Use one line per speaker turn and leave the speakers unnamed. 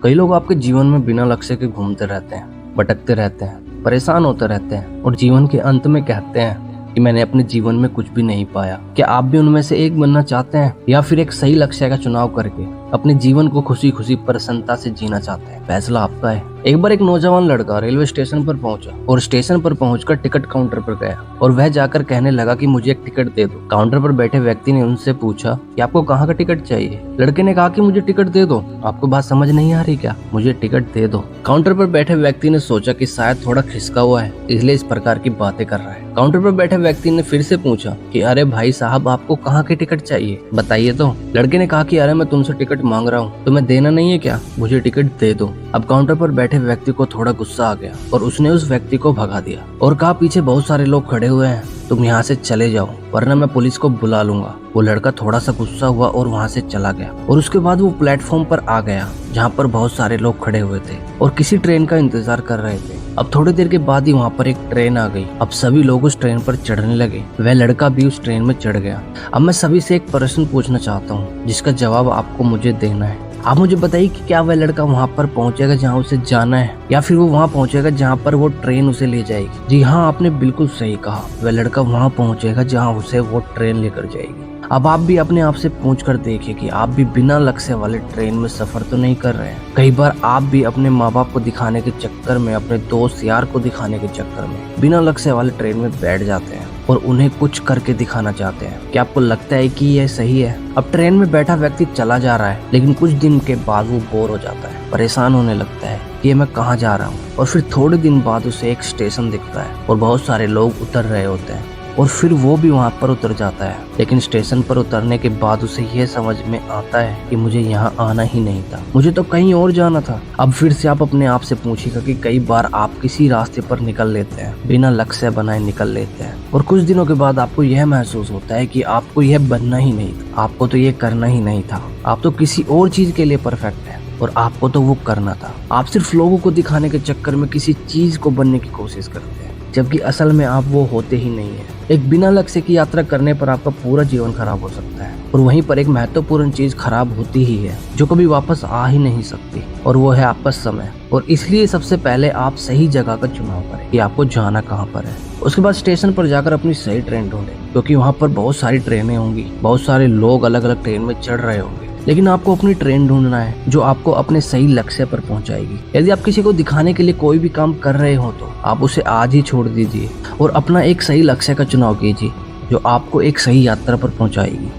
कई लोग आपके जीवन में बिना लक्ष्य के घूमते रहते हैं, भटकते रहते हैं, परेशान होते रहते हैं और जीवन के अंत में कहते हैं कि मैंने अपने जीवन में कुछ भी नहीं पाया। क्या आप भी उनमें से एक बनना चाहते हैं या फिर एक सही लक्ष्य का चुनाव करके अपने जीवन को खुशी खुशी प्रसन्नता से जीना चाहते हैं? फैसला आपका है। एक बार एक नौजवान लड़का रेलवे स्टेशन पर पहुंचा और स्टेशन पर पहुंचकर टिकट काउंटर पर गया और वह जाकर कहने लगा कि मुझे एक टिकट दे दो। काउंटर पर बैठे व्यक्ति ने उनसे पूछा कि आपको कहाँ का टिकट चाहिए? लड़के ने कहा कि मुझे टिकट दे दो। आपको बात समझ नहीं आ रही क्या? मुझे टिकट दे दो। काउंटर पर बैठे व्यक्ति ने सोचा कि शायद थोड़ा खिसका हुआ है, इसलिए इस प्रकार की बातें कर रहा है। काउंटर पर बैठे व्यक्ति ने फिर से पूछा कि अरे भाई साहब, आपको कहाँ के टिकट चाहिए, बताइए तो। लड़के ने कहा कि अरे मैं तुमसे टिकट मांग रहा हूँ, तुम्हें देना नहीं है क्या? मुझे टिकट दे दो। अब काउंटर पर बैठे व्यक्ति को थोड़ा गुस्सा आ गया और उसने उस व्यक्ति को भगा दिया और कहा पीछे बहुत सारे लोग खड़े हुए हैं, तुम यहाँ से चले जाओ वरना मैं पुलिस को बुला लूंगा। वो लड़का थोड़ा सा गुस्सा हुआ और वहाँ से चला गया और उसके बाद वो प्लेटफॉर्म पर आ गया जहाँ पर बहुत सारे लोग खड़े हुए थे और किसी ट्रेन का इंतजार कर रहे थे। अब थोड़ी देर के बाद ही वहाँ पर एक ट्रेन आ गई। अब सभी लोग उस ट्रेन पर चढ़ने लगे, वह लड़का भी उस ट्रेन में चढ़ गया। अब मैं सभी से एक प्रश्न पूछना चाहता हूँ जिसका जवाब आपको मुझे देना है। आप मुझे बताइए कि क्या वह लड़का वहाँ पर पहुँचेगा जहाँ उसे जाना है या फिर वो वहाँ पहुँचेगा जहाँ पर वो ट्रेन उसे ले जाएगी? जी हाँ, आपने बिल्कुल सही कहा, वह लड़का वहाँ पहुँचेगा जहाँ उसे वो ट्रेन लेकर जाएगी। अब आप भी अपने आप से पूछ कर देखिए कि आप भी बिना लक्ष्य वाले ट्रेन में सफर तो नहीं कर रहे हैं। कई बार आप भी अपने माँ बाप को दिखाने के चक्कर में, अपने दोस्त यार को दिखाने के चक्कर में बिना लक्ष्य वाले ट्रेन में बैठ जाते हैं और उन्हें कुछ करके दिखाना चाहते हैं। क्या आपको लगता है कि यह सही है? अब ट्रेन में बैठा व्यक्ति चला जा रहा है, लेकिन कुछ दिन के बाद वो बोर हो जाता है, परेशान होने लगता है कि ये मैं कहाँ जा रहा हूँ। और फिर थोड़े दिन बाद उसे एक स्टेशन दिखता है और बहुत सारे लोग उतर रहे होते हैं और फिर वो भी वहाँ पर उतर जाता है। लेकिन स्टेशन पर उतरने के बाद उसे यह समझ में आता है कि मुझे यहाँ आना ही नहीं था, मुझे तो कहीं और जाना था। अब फिर से आप अपने आप से पूछिएगा कि कई बार आप किसी रास्ते पर निकल लेते हैं, बिना लक्ष्य बनाए निकल लेते हैं और कुछ दिनों के बाद आपको यह महसूस होता है कि आपको यह बनना ही नहीं था, आपको तो यह करना ही नहीं था, आप तो किसी और चीज के लिए परफेक्ट है और आपको तो वो करना था। आप सिर्फ लोगों को दिखाने के चक्कर में किसी चीज को बनने की कोशिश करते हैं जबकि असल में आप वो होते ही नहीं है। एक बिना लक्ष्य की यात्रा करने पर आपका पूरा जीवन खराब हो सकता है और वहीं पर एक महत्वपूर्ण चीज खराब होती ही है जो कभी वापस आ ही नहीं सकती, और वो है आपका समय। और इसलिए सबसे पहले आप सही जगह का चुनाव करें कि आपको जाना कहाँ पर है। उसके बाद स्टेशन पर जाकर अपनी सही ट्रेन ढूंढें, क्योंकि वहाँ पर बहुत सारी ट्रेनें होंगी, बहुत सारे लोग अलग अलग ट्रेन में चढ़ रहे होंगे, लेकिन आपको अपनी ट्रेन ढूंढना है जो आपको अपने सही लक्ष्य पर पहुंचाएगी। यदि आप किसी को दिखाने के लिए कोई भी काम कर रहे हो तो आप उसे आज ही छोड़ दीजिए और अपना एक सही लक्ष्य का चुनाव कीजिए जो आपको एक सही यात्रा पर पहुंचाएगी।